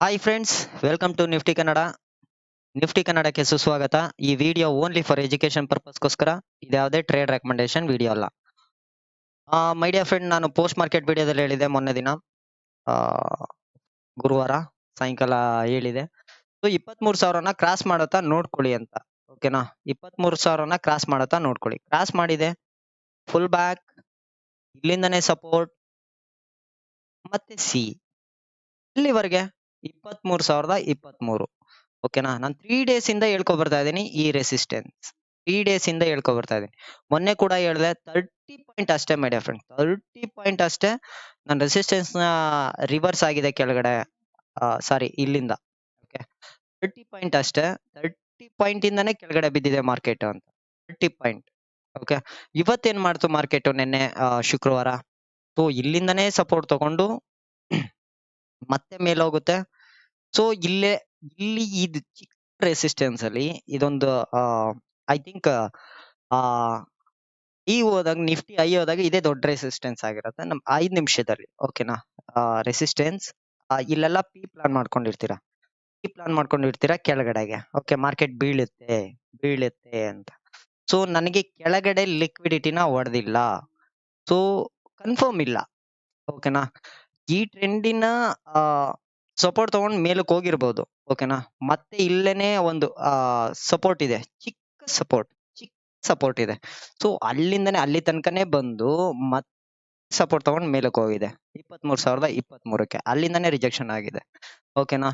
Hi friends, welcome to Nifty Kannada. Nifty ಕನ್ನಡಕ್ಕೆ ಸುಸ್ವಾಗತ. ಈ ವಿಡಿಯೋ ಓನ್ಲಿ ಫಾರ್ ಎಜುಕೇಶನ್ ಪರ್ಪಸ್ಗೋಸ್ಕರ. ಇದ್ಯಾವುದೇ ಟ್ರೇಡ್ ರೆಕಮೆಂಡೇಶನ್ ವಿಡಿಯೋ ಅಲ್ಲ. ಮೈ ಡಿಯರ್ ಫ್ರೆಂಡ್, ನಾನು ಪೋಸ್ಟ್ ಮಾರ್ಕೆಟ್ ವಿಡಿಯೋದಲ್ಲಿ ಹೇಳಿದೆ ಮೊನ್ನೆ ದಿನ, ಆ, ಗುರುವಾರ ಸಾಯಂಕಾಲ ಹೇಳಿದೆ. ಸೊ 23,000ನ ಕ್ರಾಸ್ ಮಾಡತ್ತಾ ನೋಡ್ಕೊಳ್ಳಿ ಅಂತ. ಓಕೆನಾ? 23,000ನ ಕ್ರಾಸ್ ಮಾಡತ್ತಾ ನೋಡ್ಕೊಳ್ಳಿ. ಕ್ರಾಸ್ ಮಾಡಿದೆ, ಫುಲ್ ಬ್ಯಾಕ್, ಇಲ್ಲಿಂದನೇ ಸಪೋರ್ಟ್, ಮತ್ತೆ ಸಿ ಇಲ್ಲಿವರೆಗೆ 23,023. ಓಕೆನಾ? ನಾನು 3 ಡೇಸ್ ಇಂದ ಹೇಳ್ಕೊ ಬರ್ತಾ ಇದ್ದೀನಿ ಈ ರೆಸಿಸ್ಟೆನ್ಸ್. 3 ಡೇಸ್ ಇಂದ ಹೇಳ್ಕೊ ಬರ್ತಾ ಇದ್ದೀನಿ. ಮೊನ್ನೆ ಕೂಡ ಹೇಳಿದೆ 30 ಪಾಯಿಂಟ್ ಅಷ್ಟೇ ಮೈ ಡಿಯರ್ ಫ್ರೆಂಡ್, 30 ಪಾಯಿಂಟ್ ಅಷ್ಟೇ. ನನ್ನ ರೆಸಿಸ್ಟೆನ್ಸ್ ನ ರಿವರ್ಸ್ ಆಗಿದೆ ಕೆಳಗಡೆ, ಸಾರಿ ಇಲ್ಲಿಂದ. ಓಕೆ, 30 ಪಾಯಿಂಟ್ ಅಷ್ಟೇ. 30 ಪಾಯಿಂಟ್ ಇಂದಾನೆ ಕೆಳಗಡೆ ಬಿದ್ದಿದೆ ಮಾರ್ಕೆಟ್ ಅಂತ. 30 ಪಾಯಿಂಟ್. ಓಕೆ, ಇವತ್ತೇನ್ ಮಾಡ್ತು ಮಾರ್ಕೆಟ್ ನಿನ್ನೆ ಶುಕ್ರವಾರ? ಸೊ ಇಲ್ಲಿಂದನೇ ಸಪೋರ್ಟ್ ತಗೊಂಡು ಮತ್ತೆ ಮೇಲೆ ಹೋಗುತ್ತೆ. ಸೊ ಇಲ್ಲಿ ಇದು ಚಿಕ್ಕ ರೆಸಿಸ್ಟೆನ್ಸ್ ಅಲ್ಲಿ ಇದೊಂದು ಐ ಥಿಂಕ್ ಹೋದಾಗ ನಿಫ್ಟಿ ಹೋದಾಗ ಇದೇ ದೊಡ್ಡ ರೆಸಿಸ್ಟೆನ್ಸ್ ಆಗಿರುತ್ತೆ ನಮ್ 5 ನಿಮಿಷದಲ್ಲಿ. ಓಕೆನಾ? ರೆಸಿಸ್ಟೆನ್ಸ್ ಇಲ್ಲೆಲ್ಲ ಪ್ಲಾನ್ ಮಾಡ್ಕೊಂಡಿರ್ತೀರಾ ಕೆಳಗಡೆಗೆ. ಓಕೆ, ಮಾರ್ಕೆಟ್ ಬೀಳುತ್ತೆ ಅಂತ. ಸೊ ನನಗೆ ಕೆಳಗಡೆ ಲಿಕ್ವಿಡಿಟಿನ ಹೊಡೆದಿಲ್ಲ, ಸೊ ಕನ್ಫರ್ಮ್ ಇಲ್ಲ. ಓಕೆನಾ? ಈ ಟ್ರೆಂಡಿನ ಸಪೋರ್ಟ್ ತಗೊಂಡ್ ಮೇಲಕ್ಕೆ ಹೋಗಿರ್ಬೋದು. ಓಕೆನಾ? ಮತ್ತೆ ಇಲ್ಲೇನೆ ಒಂದು ಸಪೋರ್ಟ್ ಇದೆ, ಚಿಕ್ಕ ಸಪೋರ್ಟ್ ಇದೆ. ಸೊ ಅಲ್ಲಿಂದನೇ ಅಲ್ಲಿ ತನಕನೇ ಬಂದು ಮತ್ತೆ ಸಪೋರ್ಟ್ ತಗೊಂಡ್ ಮೇಲಕ್ಕೆ ಹೋಗಿದೆ 23,023ಕ್ಕೆ. ಅಲ್ಲಿಂದನೇ ರಿಜೆಕ್ಷನ್ ಆಗಿದೆ. ಓಕೆನಾ?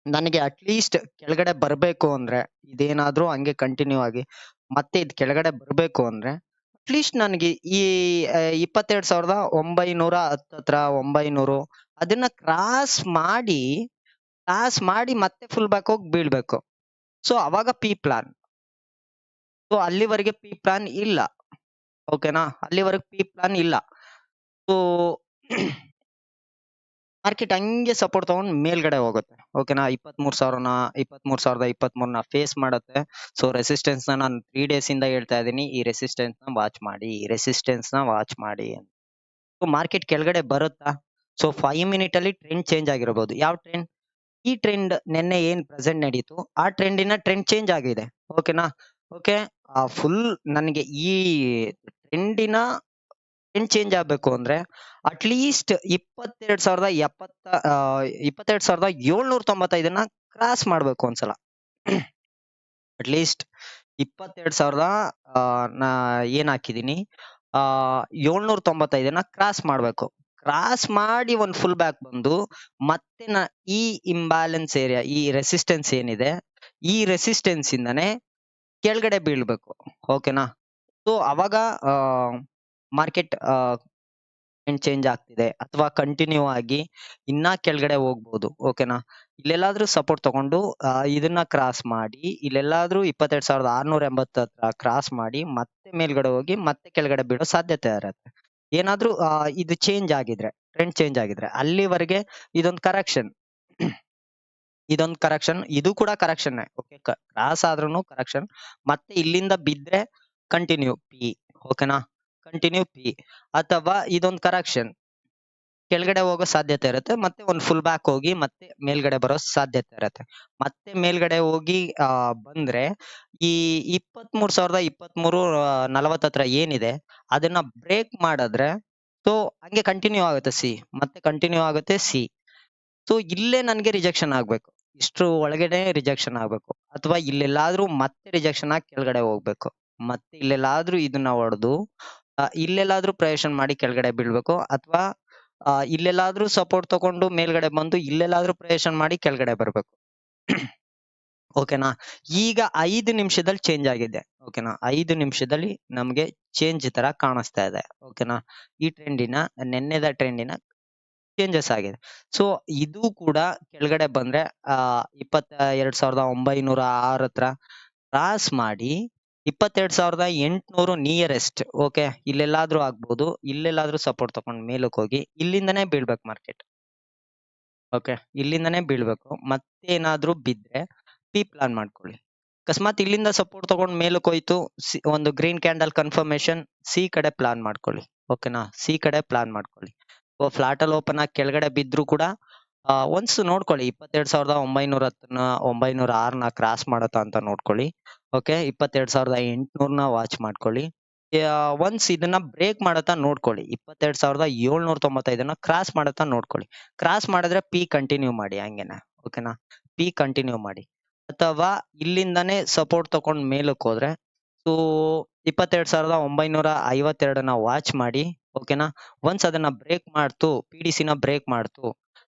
ನನಗೆ ಅಟ್ಲೀಸ್ಟ್ ಕೆಳಗಡೆ ಬರ್ಬೇಕು ಅಂದ್ರೆ, ಇದೇನಾದ್ರೂ ಹಂಗೆ ಕಂಟಿನ್ಯೂ ಆಗಿ ಮತ್ತೆ ಇದು ಕೆಳಗಡೆ ಬರ್ಬೇಕು ಅಂದ್ರೆ ಅಟ್ಲೀಸ್ಟ್ ನನಗೆ ಈ 22,910 ಹತ್ರ 900 ಅದನ್ನ ಕ್ರಾಸ್ ಮಾಡಿ ಮತ್ತೆ ಫುಲ್ ಬ್ಯಾಕ್ ಹೋಗಿ ಬೀಳ್ಬೇಕು. ಸೊ ಅವಾಗ ಪ್ಲಾನ್. ಸೊ ಅಲ್ಲಿವರೆಗೆ ಪ್ಲಾನ್ ಇಲ್ಲ. ಓಕೆನಾ? ಅಲ್ಲಿವರೆಗೆ ಪ್ಲಾನ್ ಇಲ್ಲ. ಸೊ ಮಾರ್ಕೆಟ್ ಹಂಗೆ ಸಪೋರ್ಟ್ ತಗೊಂಡು ಮೇಲ್ಗಡೆ ಹೋಗುತ್ತೆ. ಓಕೆನಾ? 23,023ನ ಫೇಸ್ ಮಾಡುತ್ತೆ. ಸೊ ರೆಸಿಸ್ಟೆನ್ಸ್ ನಾನು 3 ಡೇಸ್ ಇಂದ ಹೇಳ್ತಾ ಇದ್ದೀನಿ, ಈ ರೆಸಿಸ್ಟೆನ್ಸ್ ನ ವಾಚ್ ಮಾಡಿ. ಸೊ ಮಾರ್ಕೆಟ್ ಕೆಳಗಡೆ ಬರುತ್ತಾ? ಸೊ 5 ಮಿನಿಟ್ ಅಲ್ಲಿ ಟ್ರೆಂಡ್ ಚೇಂಜ್ ಆಗಿರಬಹುದು. ಯಾವ ಟ್ರೆಂಡ್? ಈ ಟ್ರೆಂಡ್ ನಿನ್ನೆ ಏನ್ ಪ್ರೆಸೆಂಟ್ ನಡೀತು ಆ ಟ್ರೆಂಡಿನ ಟ್ರೆಂಡ್ ಚೇಂಜ್ ಆಗಿದೆ. ಓಕೆನಾ? ಓಕೆ, ಫುಲ್ ನನಗೆ ಈ ಟ್ರೆಂಡಿನ ಟ್ರೆಂಡ್ ಚೇಂಜ್ ಆಗ್ಬೇಕು ಅಂದ್ರೆ ಅಟ್ಲೀಸ್ಟ್ 22,795ನ ಕ್ರಾಸ್ ಮಾಡ್ಬೇಕು ಒಂದ್ಸಲ. ಅಟ್ಲೀಸ್ಟ್ 22,000 ಏನ್ ಹಾಕಿದೀನಿ 795ನ ಕ್ರಾಸ್ ಮಾಡ್ಬೇಕು. ಕ್ರಾಸ್ ಮಾಡಿ ಒಂದ್ ಫುಲ್ ಬ್ಯಾಕ್ ಬಂದು ಮತ್ತೆ ಈ ಇಂಬ್ಯಾಲೆನ್ಸ್ ಏರಿಯಾ, ಈ ರೆಸಿಸ್ಟೆನ್ಸ್ ಏನಿದೆ, ಈ ರೆಸಿಸ್ಟೆನ್ಸ್ ಇಂದಾನೆ ಕೆಳಗಡೆ ಬೀಳ್ಬೇಕು. ಓಕೆನಾ? ಸೊ ಅವಾಗ ಮಾರ್ಕೆಟ್ ಚೇಂಜ್ ಆಗ್ತಿದೆ ಅಥವಾ ಕಂಟಿನ್ಯೂ ಆಗಿ ಇನ್ನ ಕೆಳಗಡೆ ಹೋಗ್ಬೋದು. ಓಕೆನಾ? ಇಲ್ಲೆಲ್ಲಾದ್ರೂ ಸಪೋರ್ಟ್ ತಗೊಂಡು ಇದನ್ನ ಕ್ರಾಸ್ ಮಾಡಿ ಇಲ್ಲೆಲ್ಲಾದ್ರೂ 22,680 ಹತ್ರ ಕ್ರಾಸ್ ಮಾಡಿ ಮತ್ತೆ ಮೇಲ್ಗಡೆ ಹೋಗಿ ಮತ್ತೆ ಕೆಳಗಡೆ ಬೀಳೋ ಸಾಧ್ಯತೆ ಇರುತ್ತೆ. ಏನಾದ್ರೂ ಇದು ಟ್ರೆಂಡ್ ಚೇಂಜ್ ಆಗಿದ್ರೆ ಅಲ್ಲಿವರೆಗೆ ಇದೊಂದು ಕರೆಕ್ಷನ್. ಇದು ಕೂಡ ಕರೆಕ್ಷನ್. ಓಕೆ, ಕ್ರಾಸ್ ಆದ್ರೂ ಕರೆಕ್ಷನ್. ಮತ್ತೆ ಇಲ್ಲಿಂದ ಬಿದ್ರೆ ಕಂಟಿನ್ಯೂ ಓಕೆನಾ? ಕಂಟಿನ್ಯೂ ಅಥವಾ ಇದೊಂದು ಕರೆಕ್ಷನ್ ಕೆಳಗಡೆ ಹೋಗೋ ಸಾಧ್ಯತೆ ಇರುತ್ತೆ. ಮತ್ತೆ ಒಂದು ಫುಲ್ ಬ್ಯಾಕ್ ಹೋಗಿ ಮತ್ತೆ ಮೇಲ್ಗಡೆ ಬರೋ ಸಾಧ್ಯತೆ ಇರುತ್ತೆ. ಮತ್ತೆ ಮೇಲ್ಗಡೆ ಹೋಗಿ ಬಂದ್ರೆ ಈ 23,023 ಹತ್ರ ಏನಿದೆ ಅದನ್ನ ಬ್ರೇಕ್ ಮಾಡಿದ್ರೆ ಸೊ ಹಂಗೆ ಕಂಟಿನ್ಯೂ ಆಗುತ್ತೆ ಸಿ. ಸೊ ಇಲ್ಲೇ ನನ್ಗೆ ರಿಜೆಕ್ಷನ್ ಆಗ್ಬೇಕು, ಇಷ್ಟ್ರ ಒಳಗಡೆ ರಿಜೆಕ್ಷನ್ ಆಗ್ಬೇಕು. ಅಥವಾ ಇಲ್ಲೆಲ್ಲಾದ್ರೂ ಮತ್ತೆ ರಿಜೆಕ್ಷನ್ ಆಗಿ ಕೆಳಗಡೆ ಹೋಗ್ಬೇಕು. ಮತ್ತೆ ಇಲ್ಲೆಲ್ಲಾದ್ರೂ ಇದನ್ನ ಹೊಡೆದು ಇಲ್ಲೆಲ್ಲಾದ್ರೂ ಪ್ರಯತ್ನ ಮಾಡಿ ಕೆಳಗಡೆ ಬೀಳ್ಬೇಕು. ಅಥವಾ ಇಲ್ಲೆಲ್ಲಾದ್ರೂ ಸಪೋರ್ಟ್ ತಗೊಂಡು ಮೇಲ್ಗಡೆ ಬಂದು ಇಲ್ಲೆಲ್ಲಾದ್ರೂ ಪ್ರಯತ್ನ ಮಾಡಿ ಕೆಳಗಡೆ ಬರ್ಬೇಕು. ಓಕೆನಾ? ಈಗ 5 ನಿಮಿಷದಲ್ಲಿ ಚೇಂಜ್ ಆಗಿದೆ. ಓಕೆನಾ? 5 ನಿಮಿಷದಲ್ಲಿ ನಮ್ಗೆ ಚೇಂಜ್ ತರ ಕಾಣಿಸ್ತಾ ಇದೆ. ಓಕೆನಾ? ಈ ನೆನ್ನೆದ ಟ್ರೆಂಡಿನ ಚೇಂಜಸ್ ಆಗಿದೆ. ಸೊ ಇದು ಕೂಡ ಕೆಳಗಡೆ ಬಂದ್ರೆ 22,906 ಹತ್ರ ಕ್ರಾಸ್ ಮಾಡಿ 22,800 ನಿಯರೆಸ್ಟ್. ಓಕೆ, ಇಲ್ಲೆಲ್ಲಾದ್ರೂ ಆಗ್ಬೋದು, ಇಲ್ಲೆಲ್ಲಾದ್ರೂ ಸಪೋರ್ಟ್ ತಗೊಂಡು ಮೇಲಕ್ಕೆ ಹೋಗಿ ಇಲ್ಲಿಂದನೇ ಬೀಳ್ಬೇಕು ಮಾರ್ಕೆಟ್. ಓಕೆ, ಇಲ್ಲಿಂದನೇ ಬೀಳ್ಬೇಕು. ಮತ್ತೇನಾದ್ರೂ ಬಿದ್ರೆ ಪ್ಲಾನ್ ಮಾಡ್ಕೊಳ್ಳಿ. ಅಕಸ್ಮಾತ್ ಇಲ್ಲಿಂದ ಸಪೋರ್ಟ್ ತಗೊಂಡು ಮೇಲಕ್ಕೆ ಹೋಯ್ತು, ಒಂದು ಗ್ರೀನ್ ಕ್ಯಾಂಡಲ್ ಕನ್ಫರ್ಮೇಶನ್, ಸಿ ಕಡೆ ಪ್ಲಾನ್ ಮಾಡ್ಕೊಳ್ಳಿ. ಓಕೆನಾ? ಸಿ ಕಡೆ ಪ್ಲಾನ್ ಮಾಡ್ಕೊಳ್ಳಿ. ಫ್ಲಾಟ್ ಅಲ್ಲಿ ಓಪನ್ ಆಗಿ ಕೆಳಗಡೆ ಬಿದ್ರು ಕೂಡ ಒನ್ಸ್ ನೋಡ್ಕೊಳ್ಳಿ 22,910 906ನ ಕ್ರಾಸ್ ಮಾಡತ್ತಾ ಅಂತ ನೋಡ್ಕೊಳ್ಳಿ. ಓಕೆ 22,800ನ ವಾಚ್ ಮಾಡ್ಕೊಳ್ಳಿ. ಒನ್ಸ್ ಇದನ್ನ ಬ್ರೇಕ್ ಮಾಡತ್ತಾ ನೋಡ್ಕೊಳ್ಳಿ. 22,795ನ ಕ್ರಾಸ್ ಮಾಡತ್ತಾ ನೋಡ್ಕೊಳ್ಳಿ. ಕ್ರಾಸ್ ಮಾಡಿದ್ರೆ ಪಿ ಕಂಟಿನ್ಯೂ ಮಾಡಿ ಹಂಗೇನೆ. ಓಕೆನಾ, ಪಿ ಕಂಟಿನ್ಯೂ ಮಾಡಿ. ಅಥವಾ ಇಲ್ಲಿಂದಾನೇ ಸಪೋರ್ಟ್ ತಗೊಂಡ್ ಮೇಲಕ್ಕೆ ಹೋದ್ರೆ ಸೊ 22,952ನ ವಾಚ್ ಮಾಡಿ. ಓಕೆನಾ, ಒನ್ಸ್ ಅದನ್ನ ಬ್ರೇಕ್ ಮಾಡ್ತು, PDCನ ಬ್ರೇಕ್ ಮಾಡ್ತು,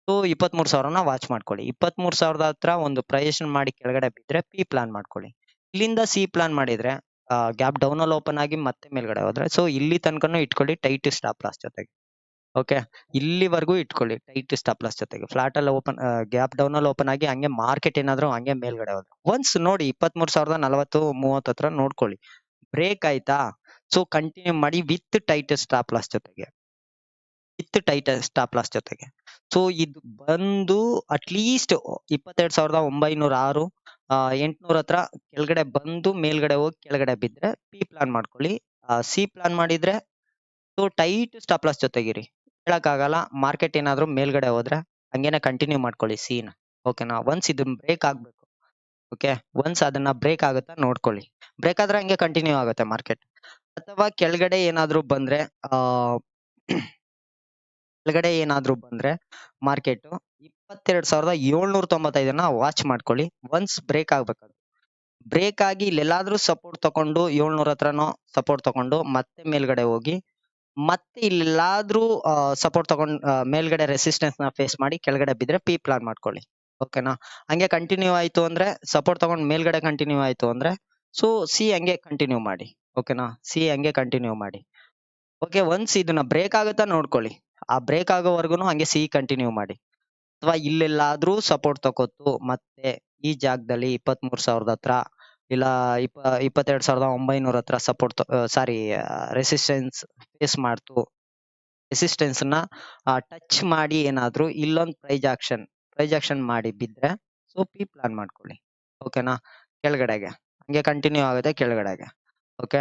ಸೊ 23,000ನ ವಾಚ್ ಮಾಡ್ಕೊಳ್ಳಿ. 23,000 ಹತ್ರ ಒಂದು ಪ್ರಯೇಷನ್ ಮಾಡಿ ಕೆಳಗಡೆ ಬಿದ್ರೆ ಪಿ ಪ್ಲಾನ್ ಮಾಡ್ಕೊಳ್ಳಿ. ಇಲ್ಲಿಂದ ಸಿ ಪ್ಲಾನ್ ಮಾಡಿದ್ರೆ ಗ್ಯಾಪ್ ಡೌನ್ ಅಲ್ಲಿ ಓಪನ್ ಆಗಿ ಮತ್ತೆ ಮೇಲ್ಗಡೆ ಹೋದ್ರೆ ಸೊ ಇಲ್ಲಿ ತನಕನೂ ಇಟ್ಕೊಳ್ಳಿ ಟೈಟ್ ಸ್ಟಾಪ್ ಲಾಸ್ ಜೊತೆಗೆ. ಓಕೆ, ಇಲ್ಲಿವರೆಗೂ ಇಟ್ಕೊಳ್ಳಿ ಟೈಟ್ ಸ್ಟಾಪ್ ಲಾಸ್ ಜೊತೆಗೆ. ಫ್ಲಾಟ್ ಅಲ್ಲಿ ಓಪನ್ ಗ್ಯಾಪ್ ಡೌನ್ ಅಲ್ಲಿ ಓಪನ್ ಆಗಿ ಹಂಗೆ ಮಾರ್ಕೆಟ್ ಏನಾದ್ರು ಹಂಗೆ ಮೇಲ್ಗಡೆ ಹೋದ್ರೆ ಒನ್ಸ್ ನೋಡಿ 23,040 ಹತ್ರ ನೋಡ್ಕೊಳ್ಳಿ. ಬ್ರೇಕ್ ಆಯ್ತಾ, ಸೊ ಕಂಟಿನ್ಯೂ ಮಾಡಿ ವಿತ್ ಟೈಟ್ ಸ್ಟಾಪ್ ಲಾಸ್ ಜೊತೆಗೆ. ಸೊ ಇದು ಬಂದು ಅಟ್ಲೀಸ್ಟ್ 22,906 800 ಹತ್ರ ಕೆಳಗಡೆ ಬಂದು ಮೇಲ್ಗಡೆ ಹೋಗಿ ಕೆಳಗಡೆ ಬಿದ್ರೆ ಪಿ ಪ್ಲಾನ್ ಮಾಡ್ಕೊಳ್ಳಿ. ಸಿ ಪ್ಲಾನ್ ಮಾಡಿದ್ರೆ ಸೊ ಟೈಟ್ ಸ್ಟಾಪ್ ಲಾಸ್ ಜೊತೆಗಿರಿ. ಹೇಳಕ್ಕಾಗಲ್ಲ, ಮಾರ್ಕೆಟ್ ಏನಾದ್ರು ಮೇಲ್ಗಡೆ ಹೋದ್ರೆ ಹಂಗೇನೆ ಕಂಟಿನ್ಯೂ ಮಾಡ್ಕೊಳ್ಳಿ ಸಿನ. ಓಕೆನಾ, ಒನ್ಸ್ ಇದನ್ನ ಬ್ರೇಕ್ ಆಗ್ಬೇಕು. ಓಕೆ, ಒನ್ಸ್ ಅದನ್ನ ಬ್ರೇಕ್ ಆಗುತ್ತಾ ನೋಡ್ಕೊಳ್ಳಿ. ಬ್ರೇಕ್ ಆದ್ರೆ ಹಂಗೆ ಕಂಟಿನ್ಯೂ ಆಗುತ್ತೆ ಮಾರ್ಕೆಟ್. ಅಥವಾ ಕೆಳಗಡೆ ಏನಾದ್ರು ಬಂದ್ರೆ ಮಾರ್ಕೆಟ್ 22,795ನ ವಾಚ್ ಮಾಡ್ಕೊಳ್ಳಿ. ಒನ್ಸ್ ಬ್ರೇಕ್ ಆಗ್ಬೇಕು. ಬ್ರೇಕ್ ಆಗಿ ಇಲ್ಲೆಲ್ಲಾದ್ರೂ ಸಪೋರ್ಟ್ ತಕೊಂಡು 700 ಹತ್ರನೋ ಸಪೋರ್ಟ್ ತಕೊಂಡು ಮತ್ತೆ ಮೇಲ್ಗಡೆ ಹೋಗಿ ಮತ್ತೆ ಇಲ್ಲೆಲ್ಲಾದ್ರೂ ಸಪೋರ್ಟ್ ತಗೊಂಡ್ ಮೇಲ್ಗಡೆ ರೆಸಿಸ್ಟೆನ್ಸ್ ನ ಫೇಸ್ ಮಾಡಿ ಕೆಳಗಡೆ ಬಿದ್ರೆ ಪಿ ಪ್ಲಾನ್ ಮಾಡ್ಕೊಳ್ಳಿ. ಓಕೆನಾ, ಹಂಗೆ ಕಂಟಿನ್ಯೂ ಆಯ್ತು ಅಂದ್ರೆ ಸಪೋರ್ಟ್ ತಗೊಂಡ್ ಮೇಲ್ಗಡೆ ಕಂಟಿನ್ಯೂ ಆಯ್ತು ಅಂದ್ರೆ ಸೊ ಸಿ ಹಂಗೆ ಕಂಟಿನ್ಯೂ ಮಾಡಿ. ಓಕೆನಾ, ಸಿ ಹಂಗೆ ಕಂಟಿನ್ಯೂ ಮಾಡಿ. ಓಕೆ, ಒನ್ಸ್ ಇದನ್ನ ಬ್ರೇಕ್ ಆಗುತ್ತಾ ನೋಡ್ಕೊಳ್ಳಿ. ಆ ಬ್ರೇಕ್ ಆಗೋವರೆಗೂ ಹಂಗೆ ಸಿ ಕಂಟಿನ್ಯೂ ಮಾಡಿ. ಅಥವಾ ಇಲ್ಲೆಲ್ಲಾದ್ರೂ ಸಪೋರ್ಟ್ ತಗೋತು ಮತ್ತೆ ಈ ಜಾಗದಲ್ಲಿ 23,000 ಹತ್ರ ಇಲ್ಲ 22,900 ಹತ್ರ ಸಪೋರ್ಟ್ ರೆಸಿಸ್ಟೆನ್ಸ್ ಫೇಸ್ ಮಾಡ್ತು, ರೆಸಿಸ್ಟೆನ್ಸ್ ನ ಟಚ್ ಮಾಡಿ ಏನಾದ್ರು ಇಲ್ಲೊಂದು ಪ್ರೈಸ್ ಆಕ್ಷನ್ ಮಾಡಿ ಬಿದ್ರೆ ಸೊ ಪಿ ಪ್ಲಾನ್ ಮಾಡ್ಕೊಳ್ಳಿ. ಓಕೆನಾ, ಕೆಳಗಡೆಗೆ ಹಂಗೆ ಕಂಟಿನ್ಯೂ ಆಗುತ್ತೆ ಕೆಳಗಡೆಗೆ. ಓಕೆ,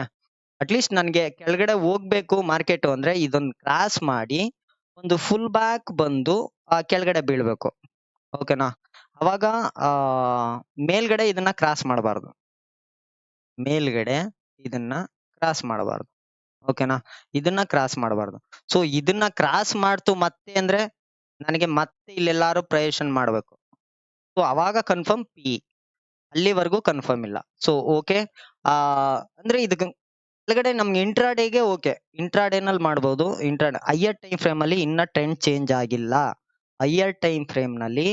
ಅಟ್ಲೀಸ್ಟ್ ನನ್ಗೆ ಕೆಳಗಡೆ ಹೋಗ್ಬೇಕು ಮಾರ್ಕೆಟ್ ಅಂದ್ರೆ ಇದೊಂದು ಕ್ರಾಸ್ ಮಾಡಿ ಒಂದು ಫುಲ್ ಬ್ಯಾಕ್ ಬಂದು ಕೆಳಗಡೆ ಬೀಳ್ಬೇಕು. ಓಕೆನಾ, ಅವಾಗ ಮೇಲ್ಗಡೆ ಇದನ್ನ ಕ್ರಾಸ್ ಮಾಡಬಾರ್ದು. ಓಕೆನಾ, ಇದನ್ನ ಕ್ರಾಸ್ ಮಾಡಬಾರ್ದು. ಸೊ ಇದನ್ನ ಕ್ರಾಸ್ ಮಾಡ್ತು ಮತ್ತೆ ಅಂದ್ರೆ ನನಗೆ ಮತ್ತೆ ಇಲ್ಲೆಲ್ಲಾರು ಪ್ರಯೇಷನ್ ಮಾಡ್ಬೇಕು. ಸೊ ಅವಾಗ ಕನ್ಫರ್ಮ್ ಪಿ, ಅಲ್ಲಿವರೆಗೂ ಕನ್ಫರ್ಮ್ ಇಲ್ಲ. ಸೊ ಓಕೆ, ಅಂದ್ರೆ ಇದಕ್ಕೆ ಕೆಳಗಡೆ ನಮ್ಗೆ ಇಂಟ್ರಾಡೇಗೆ ಓಕೆ, ಇಂಟ್ರಾಡೇನಲ್ಲಿ ಮಾಡ್ಬೋದು. ಹೈಯರ್ ಟೈಮ್ ಫ್ರೇಮ್ ಅಲ್ಲಿ ಇನ್ನ ಟ್ರೆಂಡ್ ಚೇಂಜ್ ಆಗಿಲ್ಲ. ಹೈಯರ್ ಟೈಮ್ ಫ್ರೇಮ್ ನಲ್ಲಿ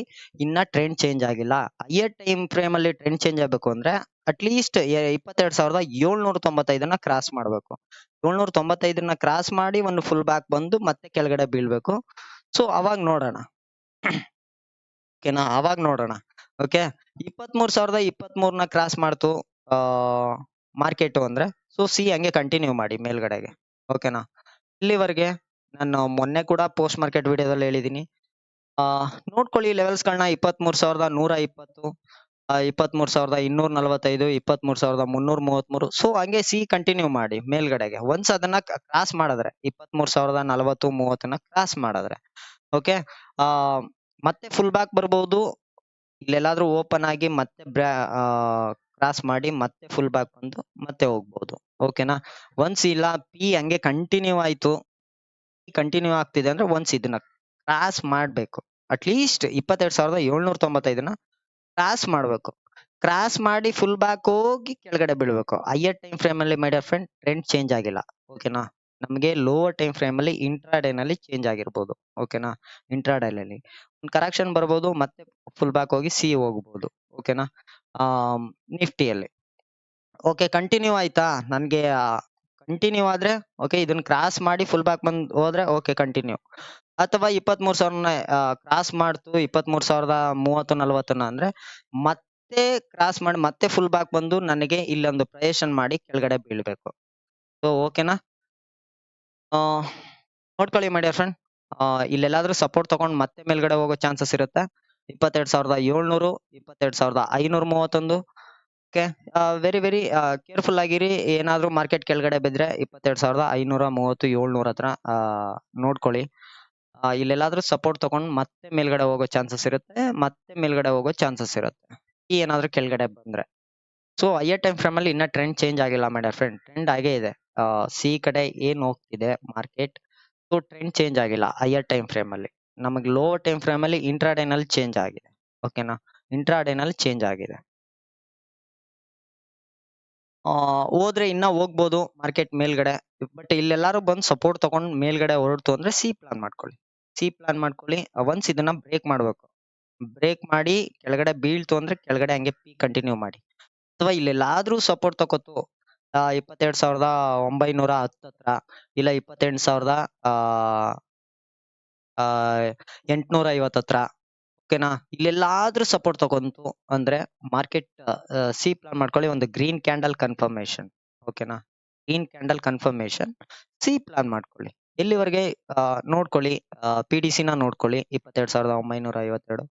ಇನ್ನ ಟ್ರೆಂಡ್ ಚೇಂಜ್ ಆಗಿಲ್ಲ. ಹೈಯರ್ ಟೈಮ್ ಫ್ರೇಮ್ ಅಲ್ಲಿ ಟ್ರೆಂಡ್ ಚೇಂಜ್ ಆಗ್ಬೇಕು ಅಂದ್ರೆ ಅಟ್ಲೀಸ್ಟ್ 22,795ನ ಕ್ರಾಸ್ ಮಾಡ್ಬೇಕು. 795ನ ಕ್ರಾಸ್ ಮಾಡಿ ಒಂದು ಫುಲ್ ಬ್ಯಾಕ್ ಬಂದು ಮತ್ತೆ ಕೆಳಗಡೆ ಬೀಳ್ಬೇಕು. ಸೊ ಅವಾಗ ನೋಡೋಣ. ಓಕೆನಾ, ಅವಾಗ ನೋಡೋಣ. ಓಕೆ, 23,023ನ ಕ್ರಾಸ್ ಮಾಡ್ತು ಮಾರ್ಕೆಟ್ ಅಂದ್ರೆ ಸೊ ಸಿ ಹಂಗೆ ಕಂಟಿನ್ಯೂ ಮಾಡಿ ಮೇಲ್ಗಡೆಗೆ. ಓಕೆನಾ, ಇಲ್ಲಿವರೆಗೆ ನಾನು ಮೊನ್ನೆ ಕೂಡ ಪೋಸ್ಟ್ ಮಾರ್ಕೆಟ್ ವಿಡಿಯೋದಲ್ಲಿ ಹೇಳಿದೀನಿ. ನೋಡ್ಕೊಳ್ಳಿ ಲೆವೆಲ್ಸ್ ಗಳನ್ನ 23,120, 23,245, 23,333. ಸೊ ಹಂಗೆ ಸಿ ಕಂಟಿನ್ಯೂ ಮಾಡಿ ಮೇಲ್ಗಡೆಗೆ. ಒನ್ಸ್ ಅದನ್ನ ಕ್ರಾಸ್ ಮಾಡಿದ್ರೆ 23,040, 30ನ ಕ್ರಾಸ್ ಮಾಡಿದ್ರೆ ಓಕೆ, ಮತ್ತೆ ಫುಲ್ ಬ್ಯಾಕ್ ಬರ್ಬಹುದು. ಇಲ್ಲೆಲ್ಲಾದ್ರೂ ಓಪನ್ ಆಗಿ ಮತ್ತೆ ಕ್ರಾಸ್ ಮಾಡಿ ಮತ್ತೆ ಫುಲ್ ಬ್ಯಾಕ್ ಬಂದು ಮತ್ತೆ ಹೋಗ್ಬಹುದು. ಓಕೆನಾ, ಒನ್ಸ್ ಇಲ್ಲ ಪಿ ಹಂಗೆ ಕಂಟಿನ್ಯೂ ಆಯ್ತು, ಕಂಟಿನ್ಯೂ ಆಗ್ತಿದೆ ಅಂದ್ರೆ ಒನ್ಸ್ ಇದನ್ನ ಕ್ರಾಸ್ ಮಾಡ್ಬೇಕು. ಅಟ್ಲೀಸ್ಟ್ 22,795ನ ಕ್ರಾಸ್ ಮಾಡ್ಬೇಕು. ಕ್ರಾಸ್ ಮಾಡಿ ಫುಲ್ ಬ್ಯಾಕ್ ಹೋಗಿ ಕೆಳಗಡೆ ಬೀಳ್ಬೇಕು. ಹೈಯರ್ ಟೈಮ್ ಫ್ರೇಮ್ ಅಲ್ಲಿ ಮೈ ಡಿಯರ್ ಫ್ರೆಂಡ್ ಟ್ರೆಂಡ್ ಚೇಂಜ್ ಆಗಿಲ್ಲ. ಓಕೆನಾ, ನಮಗೆ ಲೋವರ್ ಟೈಮ್ ಫ್ರೇಮ್ ಅಲ್ಲಿ ಇಂಟ್ರಾಡೇ ನಲ್ಲಿ ಚೇಂಜ್ ಆಗಿರ್ಬೋದು. ಓಕೆನಾ, ಇಂಟ್ರಾಡೇ ನಲ್ಲಿ ಒಂದು ಕರೆಕ್ಷನ್ ಬರ್ಬೋದು, ಮತ್ತೆ ಫುಲ್ ಬ್ಯಾಕ್ ಹೋಗಿ ಸಿ ಹೋಗ್ಬೋದು. ಓಕೆನಾ, ನಿಫ್ಟಿಯಲ್ಲಿ ಓಕೆ ಕಂಟಿನ್ಯೂ ಆಯ್ತಾ, ನನ್ಗೆ ಕಂಟಿನ್ಯೂ ಆದ್ರೆ ಓಕೆ ಇದನ್ನ ಕ್ರಾಸ್ ಮಾಡಿ ಫುಲ್ ಬ್ಯಾಕ್ ಬಂದ್ ಹೋದ್ರೆ ಓಕೆ ಕಂಟಿನ್ಯೂ. ಅಥವಾ 23,000ನ ಕ್ರಾಸ್ ಮಾಡ್ತು 23,030, 40ನ ಅಂದ್ರೆ ಮತ್ತೆ ಕ್ರಾಸ್ ಮಾಡಿ ಮತ್ತೆ ಫುಲ್ ಬ್ಯಾಕ್ ಬಂದು ನನಗೆ ಇಲ್ಲೊಂದು ಪ್ರಯೇಷನ್ ಮಾಡಿ ಕೆಳಗಡೆ ಬೀಳ್ಬೇಕು. ಸೊ ಓಕೆನಾ, ನೋಡ್ಕೊಳ್ಳಿ ಮೈ ಡಿಯರ್ ಫ್ರೆಂಡ್. ಇಲ್ಲೆಲ್ಲಾದ್ರೂ ಸಪೋರ್ಟ್ ತಗೊಂಡ್ ಮತ್ತೆ ಮೇಲ್ಗಡೆ ಹೋಗೋ ಚಾನ್ಸಸ್ ಇರುತ್ತೆ. 22,700, 22,531. ಓಕೆ, ವೆರಿ ಕೇರ್ಫುಲ್ ಆಗಿರಿ. ಏನಾದ್ರೂ ಮಾರ್ಕೆಟ್ ಕೆಳಗಡೆ ಬಿದ್ರೆ 22,530, 700 ಹತ್ರ ನೋಡ್ಕೊಳ್ಳಿ. ಇಲ್ಲೆಲ್ಲಾದ್ರೂ ಸಪೋರ್ಟ್ ತಗೊಂಡು ಮತ್ತೆ ಮೇಲ್ಗಡೆ ಹೋಗೋ ಚಾನ್ಸಸ್ ಇರುತ್ತೆ, ಮತ್ತೆ ಮೇಲ್ಗಡೆ ಹೋಗೋ ಚಾನ್ಸಸ್ ಇರುತ್ತೆ. ಈ ಏನಾದ್ರೂ ಕೆಳಗಡೆ ಬಂದ್ರೆ. ಸೊ ಹೈಯರ್ ಟೈಮ್ ಫ್ರೇಮ್ ಅಲ್ಲಿ ಇನ್ನ ಟ್ರೆಂಡ್ ಚೇಂಜ್ ಆಗಿಲ್ಲ ಮೈ ಡಿಯರ್ ಫ್ರೆಂಡ್, ಟ್ರೆಂಡ್ ಆಗೇ ಇದೆ. ಸಿ ಕಡೆ ಏನ್ ಹೋಗ್ತಿದೆ ಮಾರ್ಕೆಟ್, ಸೊ ಟ್ರೆಂಡ್ ಚೇಂಜ್ ಆಗಿಲ್ಲ ಹೈಯರ್ ಟೈಮ್ ಫ್ರೇಮ್ ಅಲ್ಲಿ. ನಮಗೆ ಲೋವರ್ ಟೈಮ್ ಫ್ರೇಮ್ ಅಲ್ಲಿ ಇಂಟ್ರಾಡೇ ನಲ್ಲಿ ಚೇಂಜ್ ಆಗಿದೆ. ಓಕೆನಾ, ಇಂಟ್ರಾಡೇ ನಲ್ಲಿ ಚೇಂಜ್ ಆಗಿದೆ. ಹೋದ್ರೆ ಇನ್ನ ಹೋಗ್ಬೋದು ಮಾರ್ಕೆಟ್ ಮೇಲ್ಗಡೆ. ಬಟ್ ಇಲ್ಲೆಲ್ಲಾರು ಬಂದು ಸಪೋರ್ಟ್ ತಗೊಂಡ್ ಮೇಲ್ಗಡೆ ಹೊರಡ್ತು ಅಂದ್ರೆ ಸಿ ಪ್ಲಾನ್ ಮಾಡ್ಕೊಳ್ಳಿ. ಸಿ ಪ್ಲಾನ್ ಮಾಡ್ಕೊಳ್ಳಿ. ಒನ್ಸ್ ಇದನ್ನ ಬ್ರೇಕ್ ಮಾಡ್ಬೇಕು. ಬ್ರೇಕ್ ಮಾಡಿ ಕೆಳಗಡೆ ಬೀಳ್ತು ಅಂದ್ರೆ ಕೆಳಗಡೆ ಹಂಗೆ ಪಿ ಕಂಟಿನ್ಯೂ ಮಾಡಿ. ಅಥವಾ ಇಲ್ಲೆಲ್ಲಾದ್ರೂ ಸಪೋರ್ಟ್ ತಗೋತು 22,910 ಹತ್ರ, ಇಲ್ಲ 28,000 850 ಹತ್ರ. ಓಕೆನಾ, ಇಲ್ಲೆಲ್ಲಾದ್ರೂ ಸಪೋರ್ಟ್ ತಗೊಂತು ಅಂದ್ರೆ ಮಾರ್ಕೆಟ್ ಸಿ ಪ್ಲಾನ್ ಮಾಡ್ಕೊಳ್ಳಿ. ಒಂದು ಗ್ರೀನ್ ಕ್ಯಾಂಡಲ್ ಕನ್ಫರ್ಮೇಶನ್. ಓಕೆನಾ, green candle confirmation C plan ಮಾಡ್ಕೊಳ್ಳಿ. ಎಲ್ಲಿವರೆಗೆ ನೋಡ್ಕೊಳ್ಳಿ, ಪಿ ಡಿ ನ ನೋಡ್ಕೊಳ್ಳಿ 22,952,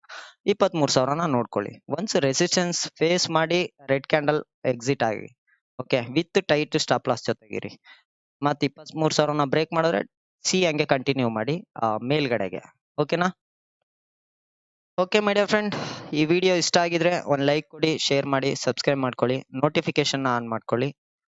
23,000ನ ನೋಡ್ಕೊಳ್ಳಿ. ಒನ್ಸ್ ರೆಸಿಸ್ಟೆನ್ಸ್ ಫೇಸ್ ಮಾಡಿ ರೆಡ್ ಕ್ಯಾಂಡಲ್ ಎಕ್ಸಿಟ್ ಆಗಿ, okay, with tight stop loss ಜೊತೆಗಿರಿ. ಮತ್ತೆ 23,000ನ ಬ್ರೇಕ್ ಮಾಡಿದ್ರೆ ಸಿ ಹಂಗೆ ಕಂಟಿನ್ಯೂ ಮಾಡಿ ಮೇಲ್ಗಡೆಗೆ. ಓಕೆನಾ. ಓಕೆ ಮೈ ಡಿಯರ್ ಫ್ರೆಂಡ್, ಈ ವಿಡಿಯೋ ಇಷ್ಟ ಆಗಿದ್ರೆ ಒಂದು ಲೈಕ್ ಕೊಡಿ, ಶೇರ್ ಮಾಡಿ, ಸಬ್ಸ್ಕ್ರೈಬ್ ಮಾಡ್ಕೊಳ್ಳಿ, ನೋಟಿಫಿಕೇಶನ್ ಆನ್ ಮಾಡ್ಕೊಳ್ಳಿ.